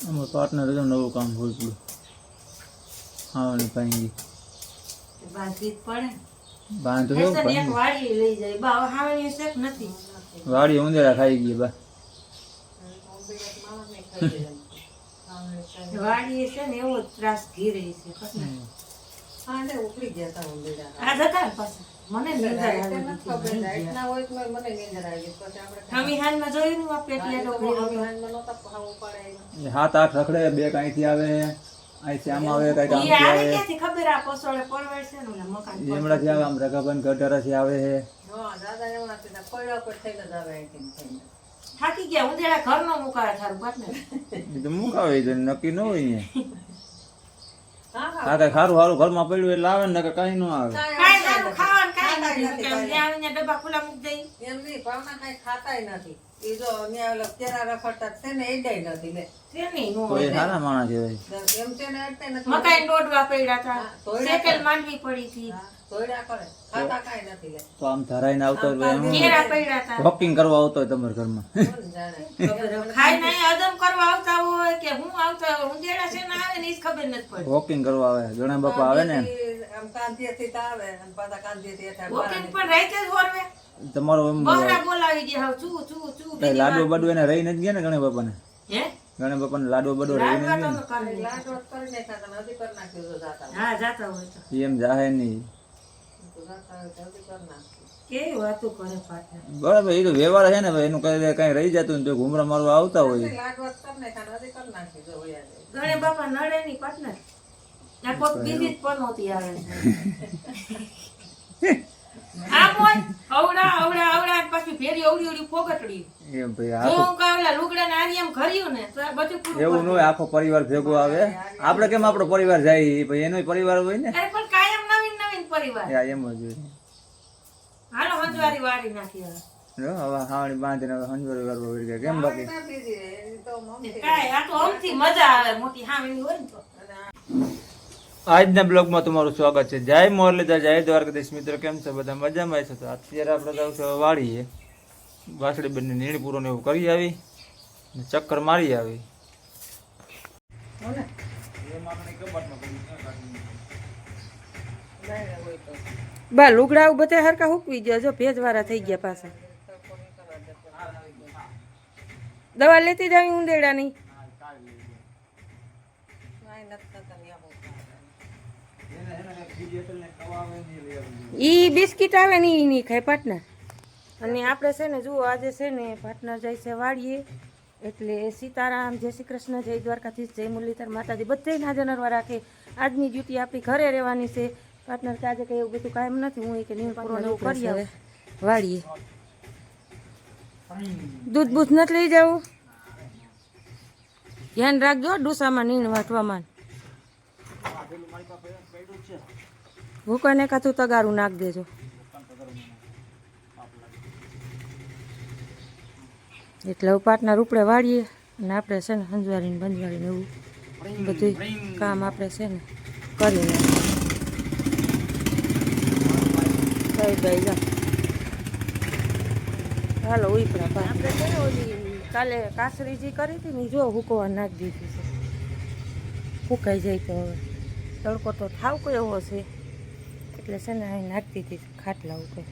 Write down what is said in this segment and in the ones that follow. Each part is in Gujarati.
અમારું પાર્ટનર હતું નવું કામ હોય ગયું ખાવાની પાણી બાકી પડે બાંધ તો એક કેવું વાડી લઈ જાય બા હાવણી શેક નથી વાડી ઉંદેડા ખાઈ ગઈ બા વાડી છે ને એવો ત્રાસ ઘીરે છે આ જતા ને પાછા મને નીંદર આવી હાલમાં જોયું ને આપણે એટલે લોકો 7-8 રખડે બે કાંઈથી આવે અહીંથી આમ આવે કઈ ઈ આવે ક્યાંથી ખબર આ પસોળે પરવળ છે ને ઓલા મકાન એમડાથી આવે આમ રકાબન ગઢરાથી આવે છે થાકી ગયા ઉંદેડા ઘરનો મુકાવે થારું પાટને એ તો મુકાવે છે નક્કી ન હોય ને હા કઈ સારું સારું ઘરમાં પડ્યું એટલે આવે ને કઈ ન આવે કાઈ સારું ખાવાનું કાઈ નથી ત્યાં આવીને ડબ્બા ખુલ્લા મૂકી દઈ એમ નહીં ભાવના કઈ ખાતાય નથી એ જો અહીંયા ઓલા કેરા રખડતા છે ને એડાય નથી લે છે નહીં નો તો એ સારા માણસ છે ભાઈ એમ છે ને એટલે નથી મકાઈ દોડવા પડ્યા હતા સેકેલ માંડવી પડી હતી તોડ્યા કરે ખાતા કાઈ નથી લે તો આમ ધરાઈને આવતો હોય કેરા પડ્યા હતા વોકિંગ કરવા આવતો હોય તમારા ઘરમાં કોણ જાણે ખાઈ નહીં અદમ કરવા આવતા હોય કે હું આવતા હોય ઉંદેડા છે ને આવે ને ઈ જ ખબર નથી પડતી વોકિંગ કરવા આવે ગણા બાપા આવે ને આમ કાંતિએથી તો આવે અને પાછા કાંતિએથી એટલે વોકિંગ પણ રાઈતે જ હોરવે તમારો એમ બહરા બોલાવી દે હાવ ચૂ ચૂ ચૂ કઈ લાડુ બાડુ એને રહી નથી ગયા ને ગણે બાપાને હે ગણે બાપાને લાડુ બાડુ રહી નથી લાડવા ગયા તમે કરી લાડો કરી નાખ્યા તમે હજી કરી નાખ્યું તો જાતા હા જાતા હોય તો ને એમ જાહે નહીં તો જાતા હોય તો હજી કરી નાખ્યું કેવી વાતો કરે પાટણ બરાબર એ તો વ્યવહાર છે ને ભાઈ એનું કઈ કઈ રહી જતું ને તો ઘુમરા મારવા આવતા હોય લાડવા કરી નાખ્યા હજી કરી નાખ્યું જો વયા જાય ગણે બાપા નડે ની પાટણ આ કોક બીજી જ પનોતી આવે છે આમ હોય અવડા અવડા અવડા અને પાછી ફેરી અવડી અવડી ફોગટડી એમ ભાઈ જો આખો હું કાવલા લુગડા ને આરી એમ ઘર્યું ને તો આ બધું પૂરું એવું ન હોય આખો પરિવાર ભેગો આવે આપણે કેમ આપણો પરિવાર જાય ભાઈ એનો પરિવાર હોય ને અરે પણ કાયમ નવીન નવીન પરિવાર યા એમ જ હોય હાલો હંજવારી વારી નાખી હવે જો હવે હાવણી બાંધીને હવે હંજવારી કરવા વળી ગયા કેમ બાકી ના બીજી રે એ તો મમ્મી કાંઈ આ તો આમથી મજા આવે મોટી હાવણી હોય ને તો આજના બ્લોગમાં તમારું સ્વાગત છે જય મોરલીધર જય દ્વારકાધીશ મિત્રો કેમ છે બધા મજામાં છે તો અત્યારે આપણે જાવ છે વાડીએ વાસળી બંને નીણ પૂરો ને એવું કરી આવી ને ચક્કર મારી આવી બા લુગડા બધા હરકા હુકવી દો જો ભેજવાળા થઈ ગયા પાછા દવા લેતી જાવી ઉંદેડાની ઈ બિસ્કિટ આવે ને ઈ નહીં ખાય પાટનર અને આપણે છે ને જુઓ આજે છે ને પાટનર જાય છે વાડીએ એટલે સીતારામ જય શ્રી કૃષ્ણ જય દ્વારકાધીશ જય મુરલીધર માતાજી બધે હાજર નરવા રાખે આજની ડ્યુટી આપણી ઘરે રહેવાની છે પાર્ટનર કે આજે કંઈ એવું બધું કાયમ નથી હું કે નીણ પૂરો એવું કરી આવે વાળીએ દૂધ બૂધ નથી લઈ જવું ધ્યાન રાખજો ડૂસામાં નીણ વાટવામાં ભૂકોને કાતું તગારું નાખ દેજો એટલે પાર્ટનર ઉપડે વાળીએ અને આપણે છે ને હંજવારીને બંજવારીને એવું બધું કામ આપણે છે ને કરી નાખીએ હાલો ઉપડા આપણે છે ને ઓલી કાલે કાસરીજી કરી હતી ને જો હુકવા નાખી દીધી છે ફૂંકાઈ જાય તો હવે તડકો તો ઠાવકો એવો છે એટલે છે ને અહીં નાખી દીધી ખાટલા ઉપર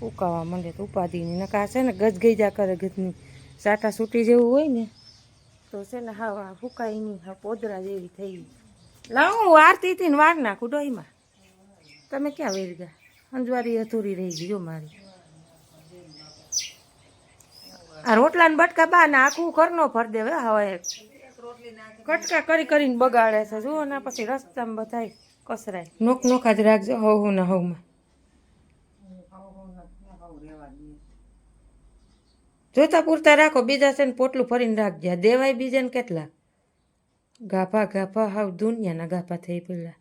ઉકાવા માંડે તો ઉપાધિની નકા છે ને ગજગૈજા કરે ગજની સાટા સૂટી જેવું હોય ને તો છે ને હા ફૂકાઈ નહીં હા પોદરા જેવી થઈ ગઈ લાવ હું વારતી હતી ને વાર નાખું ડોહીમાં તમે ક્યાં વેર ગયા અંજવારી અધૂરી રહી ગઈ જો મારી આ રોટલાને બટકા બા ને આખું ઘરનો ભર દેવે હવે કટકા કરી કરીને બગાડે છે જુઓ ને પછી રસ્તામાં બધા કસરાય નોક નોખા જ રાખજો હવ ને હવમાં જોતા પૂરતા રાખો બીજા છે ને પોટલું ભરીને રાખજે દેવાય બીજાને કેટલા ગાભા ગાભા હાવ દુનિયાના ગાભા થઈ પેલા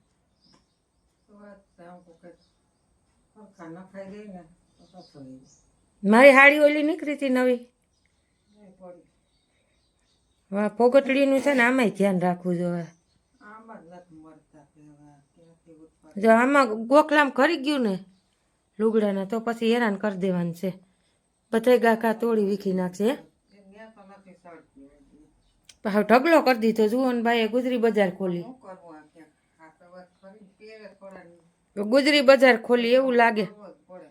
મારી હાડી ઓલી નીકળી હતી નવી હા પોગટડીનું છે ને આમાંય ધ્યાન રાખવું જોઈએ જો આમાં ગોખલામ કરી ગયું ને લુગડાના તો પછી હેરાન કરી દેવાનું છે બધા ગાકા તોડી વીખી નાખશે હવે ઢગલો કરી દીધો જુઓ ને ભાઈએ ગુજરી બજાર ખોલી. શું કરવું આ ક્યાંક આ તો વાત ફરી પહેરે થોડા ગુજરી બજાર ખોલી એવું લાગે. કરવો જ પડે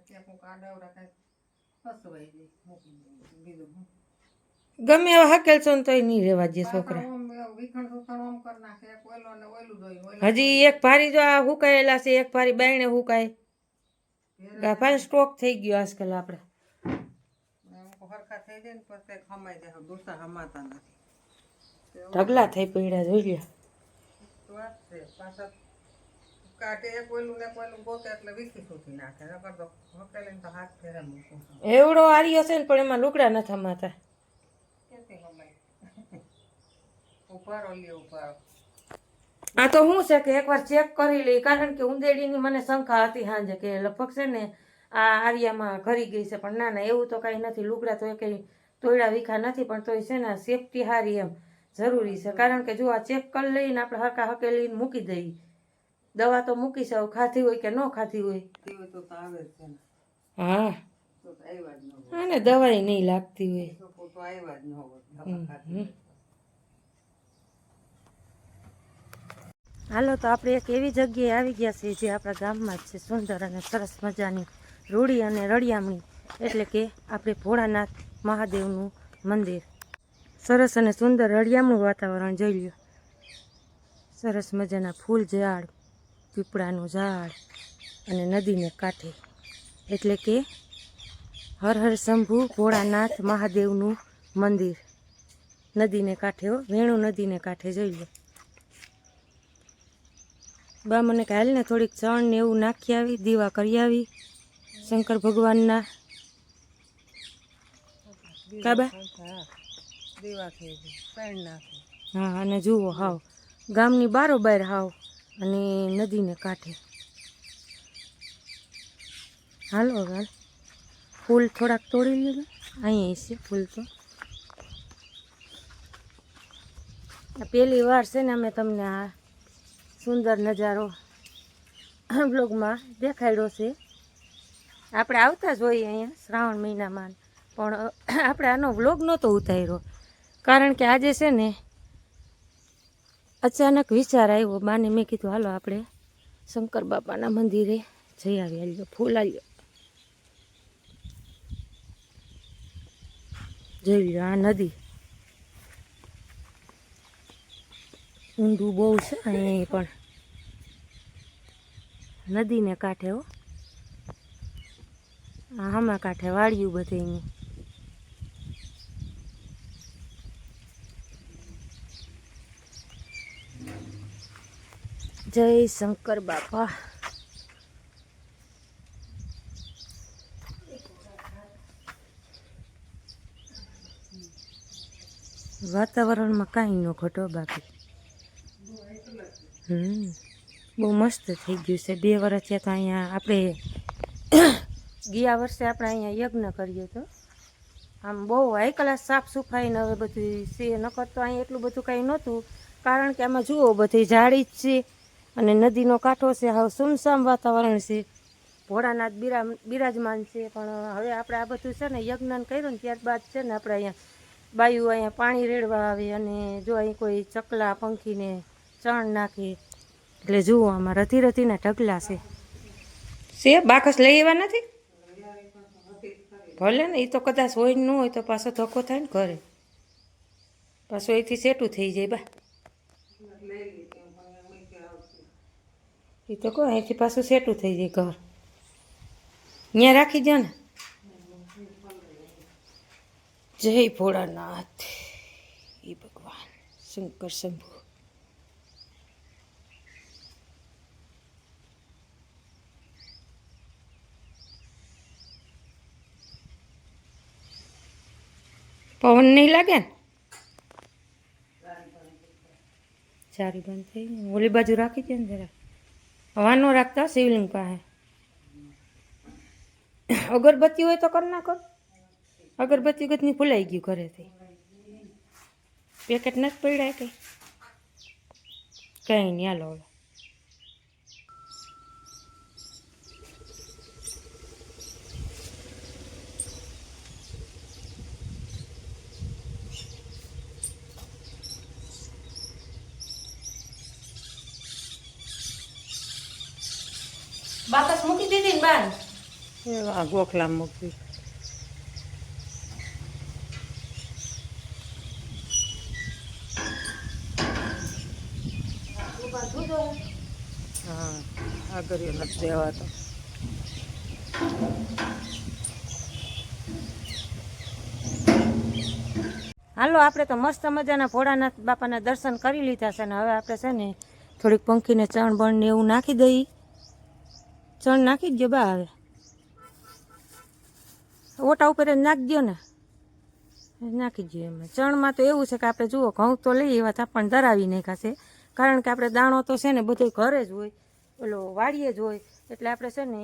ક્યાંક હું કાડાવડા કાંઈક ફસવાઈ જાય મૂકી દઉં બીજું હું ગમે એવા હકેલશો ને તોય નહીં રહેવા દે છોકરા. પાછા આમ વિખણ સુખણ આમ કરી નાખે એક ઓલો ને ઓલું દોઈ હજી એક ભારી જો આ હુકાયેલા છે, એક ભારી બાયણે હુકાય. ગાફા સ્ટોક થઈ ગયો આજકાલ આપણે. હરખા થઈ જાય ને પછી ખમાઈ જાય ડોસા હમાતા નથી ઢગલા થઈ પડ્યા જોઈ લો. તો વાત છે પાછા કાઢે એક ઓલું ને ઓલું ગોતે એટલે વીખી સૂથી નાખે નકર તો હકેલીને તો હાથ ફેરા મૂકું એવડો આર્યો છે ને પણ એમાં લુગડા નથી થમાતા. ક્યાંથી હમાય ઉભારો લ્યો ઉભારો આ તો શું છે કે એકવાર ચેક કરી લઈ, કારણ કે ઉંદેડીની મને શંકા હતી સાંજે કે લગભગ છે ને આ આર્યામાં ઘરી ગઈ છે, પણ ના ના એવું તો કાંઈ નથી. લુગડા તો કંઈ તોયડા વીખા નથી, પણ તોય છે ને સેફટી સારી એમ જરૂરી છે. કારણ કે જો આ ચેક કરી લઈને આપણે હરકા હકેલીને મૂકી દઈએ. દવા તો મૂકી છે, ખાધી હોય કે ન ખાધી હોય. તેવું તો આવે જ છે ને હા તો આવ્યા જ ન હોય અને દવાઈ નહીં લાગતી હોય. તો આવ્યા જ ન હોય હાલો તો આપણે એક એવી જગ્યાએ આવી ગયા છીએ જે આપણા ગામમાં જ છે, સુંદર અને સરસ મજાની રૂડી અને રળિયામણી, એટલે કે આપણે ભોળાનાથ મહાદેવનું મંદિર. સરસ અને સુંદર રળિયામણું વાતાવરણ જોઈ લો. સરસ મજાના ફૂલ ઝાડ, પીપળાનું ઝાડ અને નદીને કાંઠે, એટલે કે હર હર શંભુ ભોળાનાથ મહાદેવનું મંદિર નદીને કાંઠે હો, વેણુ નદીને કાંઠે જોઈ લો. બા મને કાલ ને થોડીક ચણ ને એવું નાખી આવી, દીવા કરી આવી શંકર ભગવાનના. કાબા દીવા થઈ જાય નાખે હા, અને જુઓ હાવ ગામની બારોબાર હાવ અને નદીને કાંઠે. હાલો હાલ ફૂલ થોડાક તોડી લીધું, અહીંયા છે ફૂલ તો. પહેલી વાર છે ને અમે તમને આ સુંદર નજારો બ્લોગમાં દેખાડ્યો છે. આપણે આવતા જ હોઈએ અહીંયા શ્રાવણ મહિનામાં, પણ આપણે આનો વ્લોગ નહોતો ઉતાર્યો કારણ કે આજે છે ને અચાનક વિચાર આવ્યો. બાને મેં કીધું હાલો આપણે શંકર બાપાના મંદિરે જઈ આવીએ, લ્યો ફૂલ આવ્યો જોઈ લો. આ નદી ઊંડું બહુ છે અહીં, પણ નદીને કાંઠે હો. આમાં કાંઠે વાળ્યું બધીની. જય શંકર બાપા. વાતાવરણમાં કાંઈ ન ઘટો બાકી. બહુ મસ્ત થઈ ગયું છે. 2 વર્ષ છે તો અહીંયા આપણે ગયા વર્ષે આપણે અહીંયા યજ્ઞ કર્યો હતો. આમ બહુ હાઈ ક્લાસ સાફ સફાઈને હવે બધું છે, નકર તો અહીંયા એટલું બધું કાંઈ નહોતું. કારણ કે આમાં જુઓ બધી ઝાડી જ છે અને નદીનો કાંઠો છે, હવે સુમસામ વાતાવરણ છે. ભોળાનાથ બિરાજમાન છે, પણ હવે આપણે આ બધું છે ને યજ્ઞ કર્યું ને ત્યારબાદ છે ને આપણે અહીંયા બાયું અહીંયા પાણી રેડવા આવે, અને જો અહીં કોઈ ચકલા પંખીને ચણ નાખે. એટલે જુઓ આમાં રથી રથીના ઢગલા છે. બાકસ લઈ આવ્યા નથી? ભલે ને, એ તો કદાચ હોય ન હોય તો પાછો ધક્કો થાય ને ઘરે, પાછું અહીંથી સેટું થઈ જાય બા. એ તો કહો અહીંથી પાછું સેટું થઈ જાય ઘર. ત્યાં રાખી દો ને. જય ભોળાનાથ એ ભગવાન શંકર શંભુ. પવન નહીં લાગે ને? સારી બંધ થઈ ને ઓલી બાજુ રાખી દે ને જરા. હવા ન રાખતા શિવલિંગ પાસે. અગરબત્તી હોય તો કરી નાખો. અગરબત્તી ગતની ભૂલાઈ ગયું ઘરેથી. પેકેટ નથી પડ્યા કંઈ? કંઈ નહીં, હાલો હવે. બાકસ મૂકી દીધી ને બાર એવા ગોખલા મૂકી. હા આગળ નથી દેવાતો. હાલો આપણે તો મસ્ત મજાના ભોળાનાથ બાપાના દર્શન કરી લીધા છે ને હવે આપણે છે ને થોડીક પંખીને ચણ બણ ને એવું નાખી દઈ. ચણ નાખી દજો બા હવે ઓટા ઉપર જ નાખી દો ને નાખી દઈએ એમાં. ચણમાં તો એવું છે કે આપણે જુઓ ઘઉં તો લઈએ એવા થાપણ ધરાવી નાખાશે કારણ કે આપણે દાણો તો છે ને બધું ઘરે જ હોય ઓલો વાડીએ જ હોય એટલે આપણે છે ને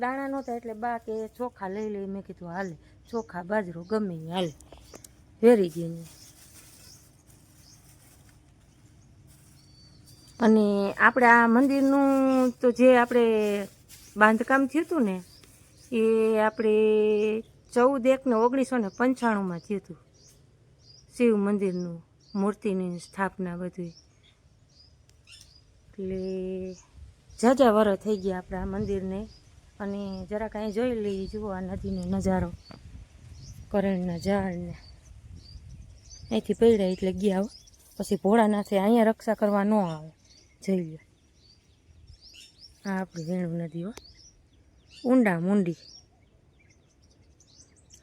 દાણા નહોતા એટલે બા કે ચોખા લઈ લઈ. મેં કીધું હાલે ચોખા બાજરો ગમે એ હાલે વેરી ગઈ. અને આપણે આ મંદિરનું તો જે આપણે બાંધકામ થયું હતું ને એ આપણે 14/1 ને 1995 થયું હતું. શિવ મંદિરનું મૂર્તિની સ્થાપના બધું એટલે ઝાઝા વરસ થઈ ગયા આપણા મંદિરને. અને જરાક અહીં જોઈ લઈએ જુઓ આ નદીનો નજારો કરણના ઝાડને અહીંથી પડ્યા એટલે ગયા પછી ભોળાનાથે અહીંયા રક્ષા કરવા ન આવે. જઈ લે આ આપણી વેણુ નદી હો ઊંડા મૂંડી.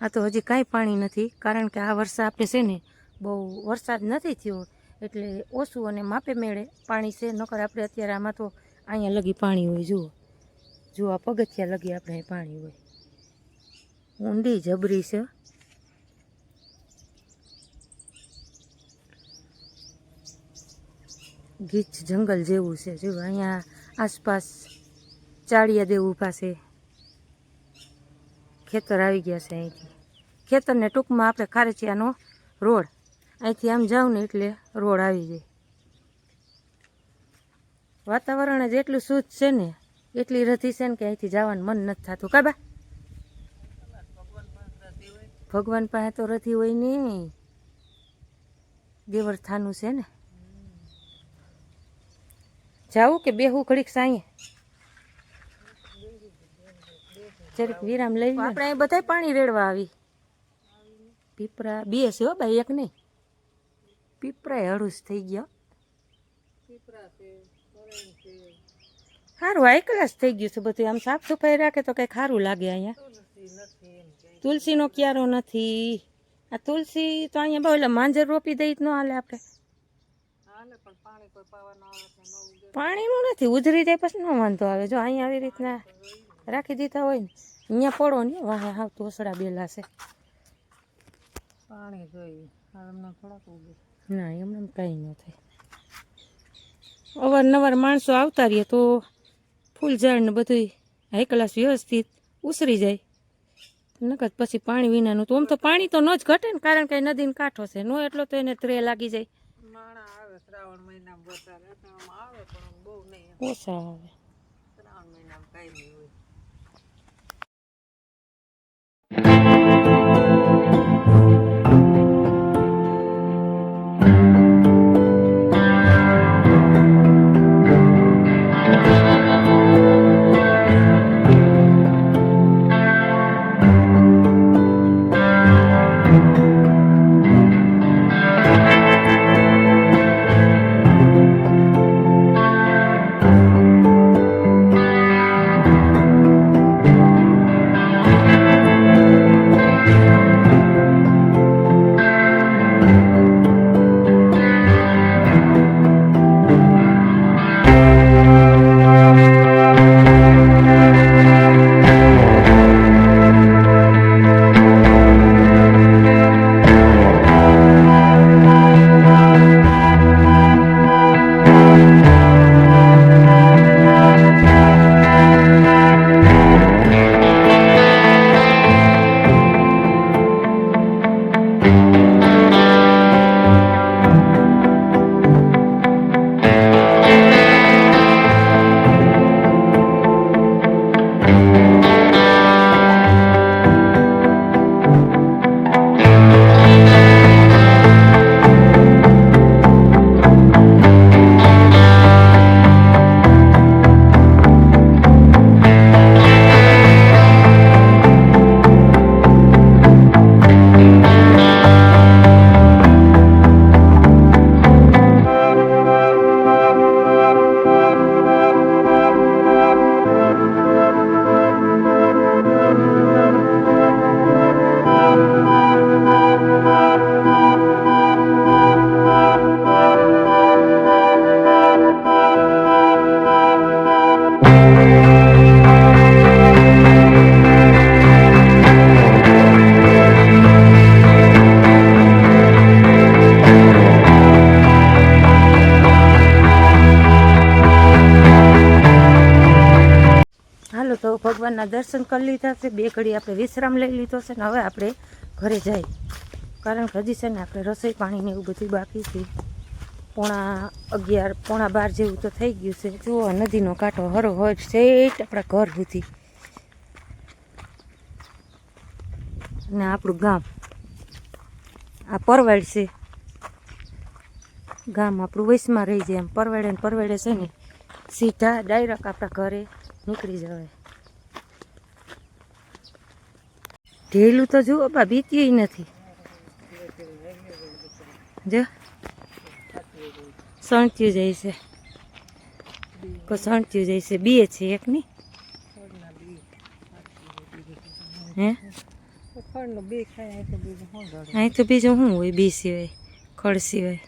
આ તો હજી કાંઈ પાણી નથી કારણ કે આ વર્ષે આપણે છે ને બહુ વરસાદ નથી થયો એટલે ઓછું અને માપે મેળે પાણી છે. નકર આપણે અત્યારે આમાં તો અહીંયા લગી પાણી હોય. જુઓ આ પગથિયા લગી આપણે અહીં પાણી હોય. ઊંડી જબરી છે. ગીચ જંગલ જેવું છે. જો અહીંયા આસપાસ ચાળિયા દેવ ઊભા છે. ખેતર આવી ગયા છે. અહીંથી ખેતરને ટૂંકમાં આપણે ખારેચિયાનો રોડ અહીંથી આમ જાવ ને એટલે રોડ આવી જાય. વાતાવરણ જ એટલું શુદ્ધ છે ને એટલી રધી છે ને કે અહીંથી જવાનું મન નથી થતું. કાબા ભગવાન પાસે તો રધી હોય ને દેવરથાનું છે ને. જાવું કે બેહું ઘડીક સાંયે જરીક વિરામ લઈ આપણે અહીં બધા પાણી રેડવા આવી. પીપરા બે છે હો ભાઈ એક નહીં. પીપરા હળુસ થઈ ગયો. સારું હાઈ ક્લાસ થઈ ગયું છે બધું. આમ સાફ સફાઈ રાખે તો કંઈક સારું લાગે. અહીંયા તુલસીનો ક્યારો નથી. આ તુલસી તો અહીંયા બહુ એટલે માંજર રોપી દઈ જ ન હાલે આપણે. પાણીનું નથી ઉધરી જાય પછી ન વાંધો આવે. જો અહીંયા આવી રીતના રાખી દીધા હોય ને અહીંયા પડો ને વાહે હાવ તોસડા બેલા છે. પાણી જોઈએ થોડાક ના એમને કંઈ ન થાય. અવારનવાર માણસો આવતા રહીએ તો ફૂલ ઝાડ ને બધું હાઈ ક્લાસ વ્યવસ્થિત ઉસરી જાય. નકર પછી પાણી વિનાનું તો આમ તો પાણી તો ન જ ઘટે ને કારણ કે નદીનો કાંઠો છે. નો એટલો તો એને ત્રે લાગી જાય. માણા આવે શ્રાવણ મહિનામાં વધારે આવે પણ બહુ નહીં ઓછા આવે. શ્રાવણ મહિનામાં કઈ નહીં હોય. ભગવાનના દર્શન કરી લીધા છે, 2 ઘડી આપણે વિશ્રામ લઈ લીધો છે ને હવે આપણે ઘરે જઈએ, કારણ કે હજી છે ને આપણે રસોઈ પાણીને એવું બધું બાકી છે. 11:30 પોણા 12 જેવું તો થઈ ગયું છે. જુઓ નદીનો કાંઠો હરોહર શેઠ આપણા ઘર સુધી, ને આપણું ગામ આ પરવાડ છે. ગામ આપણું વૈસમાં રહી જાય એમ પરવેડે ને પરવેડે છે ને સીધા ડાયરેક્ટ આપણા ઘરે નીકળી જવાય. ઢેલું તો જુઓ બા બીત્યું નથી. જો સણત્યું જાય છે, સણત્યું જાય છે. 2 છે એક ની હે અહીં તો બીજું શું હોય? 2 સિવાય ખડ સિવાય